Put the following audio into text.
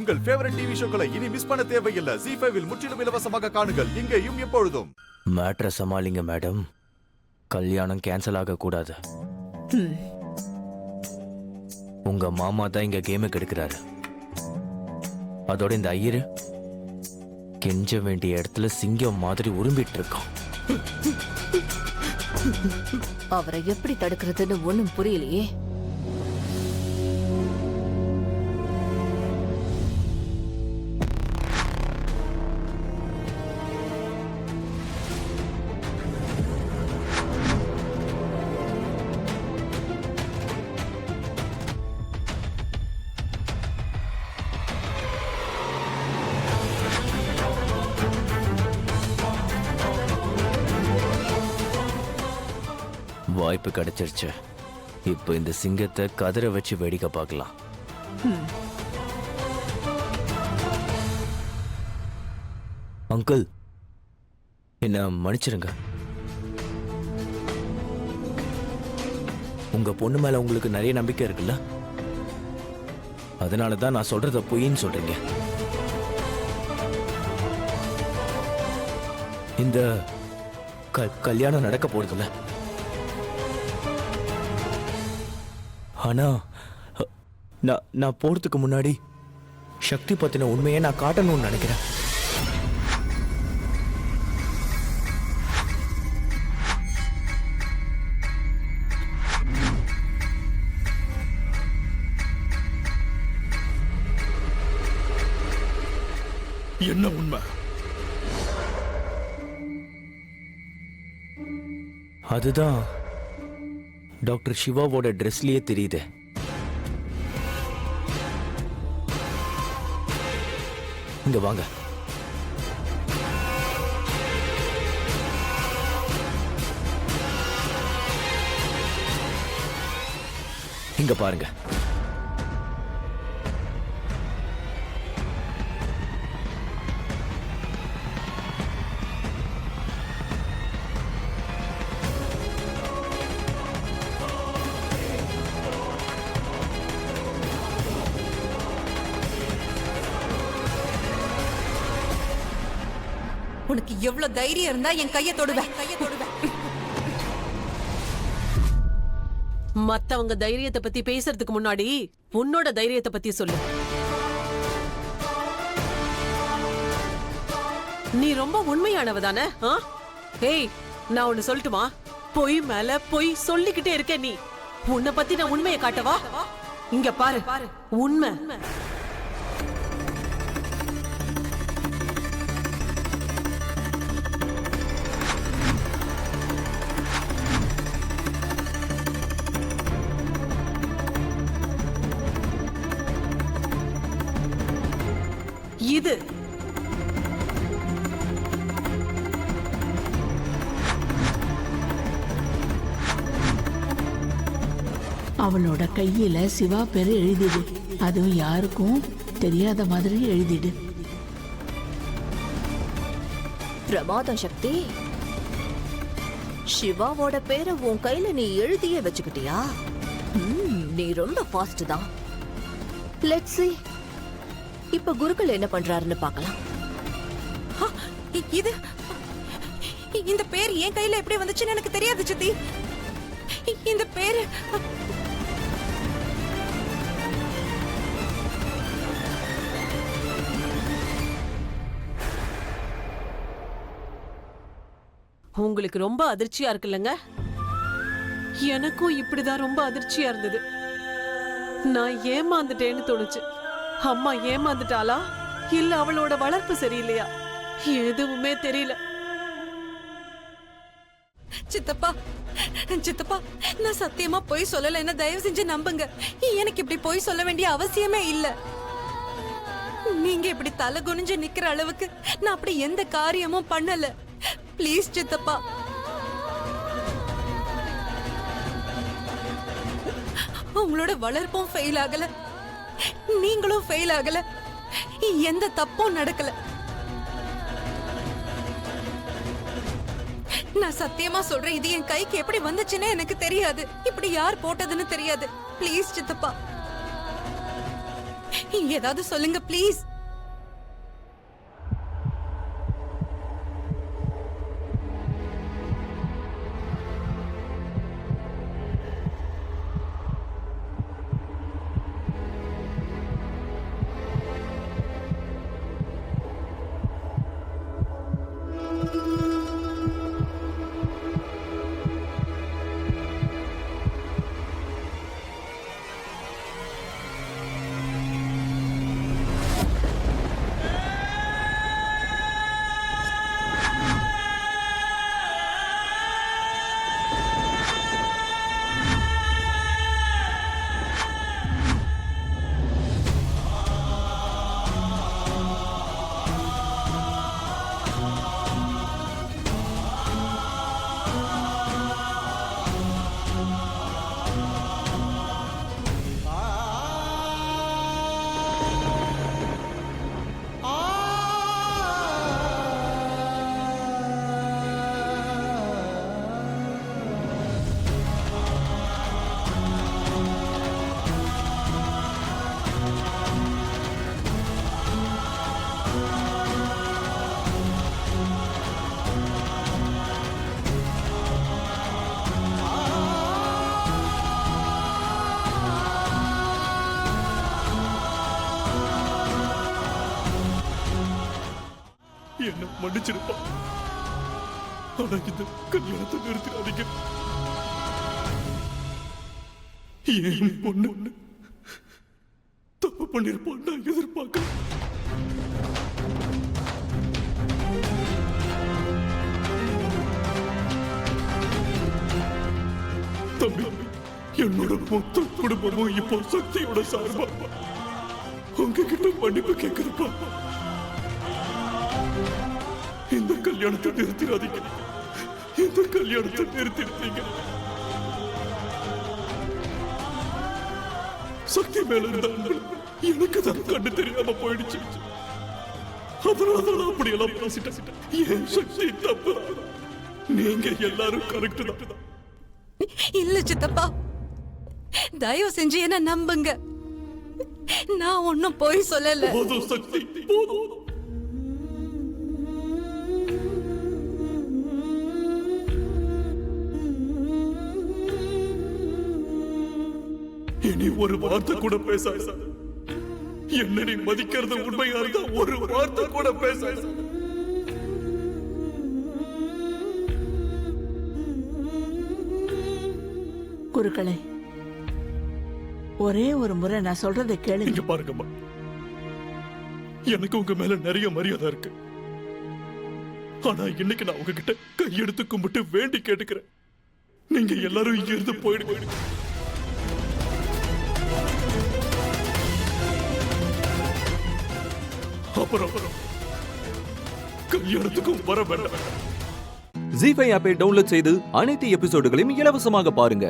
உங்கள் favourite TV ஷோக்களை இனி miss பண்ண தேவையில்லை. ஜீ5 இல் முற்றிலும் இலவசமாக காணுங்கள். இங்கேயும் எப்பொழுதும். மேட்ரை சமாளிங்க மேடம். கல்யாணம் கேன்சல் ஆக கூடாது. உங்க மாமா தான் இங்க கேமை கெடுக்கிறாரு. அதோட இந்த ஐயரு கெஞ்ச வேண்டிய இடத்துல சிங்கம் மாதிரி உரும்பிட்டு இருக்கான். அவரை எப்படி தடுக்கிறதுன்னு ஒண்ணும் புரியலையே. வாய்ப்பு கிடைச்சிருச்சு. இப்போ இந்த சிங்கத்தை கதிரை வச்சு வேடிக்கை பார்க்கலாம். அங்கிள், என்ன மன்னிச்சிருங்க. உங்க பொண்ணு மேல உங்களுக்கு நிறைய நம்பிக்கை இருக்குல்ல, அதனாலதான் நான் சொல்றத பொய்ன்னு சொல்றீங்க. இந்த கல்யாணம் நடக்க போறதில்ல. ஆனா நான் போறதுக்கு முன்னாடி சக்தி பத்தின உண்மையை நான் காட்டணும்னு நினைக்கிறேன். என்ன உண்மை? அதுதான் டாக்டர் சிவாவோட ட்ரெஸ்லயே தெரியுது. இங்க வாங்க. இங்க பாருங்க. உனக்கு எவ்வளவு தைரியம் இருந்தா என் கையை தொடுவேன். மத்தவங்க தைரியத்தை பத்தி பேசுறதுக்கு முன்னாடி உன்னோட தைரியத்தை பத்தி சொல்லு. நீ ரொம்ப உண்மையானவ தானே? ஏய், நான் ஒண்ணு சொல்லட்டுமா? பொய் மேல பொய் சொல்லிக்கிட்டே இருக்க நீ. உன்னை பத்தி நான் உண்மையை காட்டவா? இங்க பாரு, உண்மை. இது அவளோட கையில சிவா பேரு எழுதிடு. அதுவும் யாருக்கும் தெரியாத மாதிரி எழுதிடு. பிரமாதம் சக்தி. சிவாவோட பேரை உன் கையில நீ எழுதியே வச்சுக்கிட்டியா? நீ ரொம்ப ஃபாஸ்ட் தான். Let's see. இப்ப குருக்கள் என்ன பண்றாருன்னு பார்க்கலாம். இது இந்த பேர் என் கையில எப்படி வந்துச்சுன்னு எனக்கு தெரியாது சித்தி. இந்த பேரு உங்களுக்கு ரொம்ப அதிர்ச்சியா இருக்குல்லங்க? எனக்கும் இப்படிதான் ரொம்ப அதிர்ச்சியா இருந்தது. நான் ஏமாந்துட்டேன்னு தோணுச்சு. அம்மா ஏமாந்துட்டாளா இல்ல அவளோட வளர்ப்பு சரியில்லையா எதுவுமே தெரியல. சித்தப்பா, சித்தப்பா, நான் சத்தியமா பொய் சொல்லல. என்ன தயவு செஞ்சு நம்புங்க. எனக்கு இப்படி பொய் சொல்ல வேண்டிய அவசியமே இல்ல. நீங்க இப்படி தலை குனிஞ்சு நிக்கிற அளவுக்கு நான் அப்படி எந்த காரியமும் பண்ணல. ப்ளீஸ் சித்தப்பா. உங்களோட வளர்ப்பும் ஃபெயில் ஆகல, நீங்களும் ஃபெயில் ஆகல, எந்த தப்பும் நடக்கல. நான் சத்தியமா சொல்றேன், இது என் கைக்கு எப்படி வந்துச்சுன்னு எனக்கு தெரியாது. இப்படி யார் போட்டதுன்னு தெரியாது. ப்ளீஸ் சித்தப்பா, ஏதாவது சொல்லுங்க ப்ளீஸ். என்ன மன்னிச்சிருப்பா. ஆனா இந்த கல்யாணத்தை நிறுத்திடாதீங்க. ஏன் பொண்ணு தப்பு பண்ணிருப்பான் நான் எதிர்பார்க்க. தம்பி, என்னோட மொத்த குடும்பமும் இப்போ சக்தியோட சார்பா உங்ககிட்ட மன்னிப்பு கேட்கிறப்பா. இந்த கல்யாணத்தை நிறுத்திடாதீங்க. இந்த கல்யாணத்தை நிறுத்திடுறீங்க. சக்தி மேல இருந்த அன்பு எனக்கு தான் கண்ணு தெரியாம போயிடுச்சு. அதனால அப்படி எல்லாம் பேசிட்டேன். என் சக்தி தப்பு. நீங்க எல்லாரும் கரெக்ட் தான். இல்ல சித்தப்பா, தயவு செஞ்சு என்ன நம்புங்க. நான் ஒன்னும் போய் சொல்லல. போதும் சக்தி, போதும். இனி ஒரு வார்த்தை கூட பேசாத. என்ன நீ மதிக்கிறது உண்மையா இருந்தா ஒரு வார்த்தை கூட பேசாத. குருக்களே, ஒரே ஒரு முறை நான் சொல்றதை கேளுங்க. இங்க பாருங்கம்மா, எனக்கு உங்க மேல நிறைய மரியாதை இருக்கு. ஆனா இன்னைக்கு நான் உங்ககிட்ட கையெடுத்து கும்பிட்டு வேண்டி கேட்டுக்கிறேன். நீங்க எல்லாரும் இங்க இருந்து போயிடுங்க. அப்புறம் கல்யாணத்துக்கும் வர வேண்டாம். ஜீ5 ஆப்பை டவுன்லோட் செய்து அனைத்து எபிசோடுகளையும் இலவசமாக பாருங்க.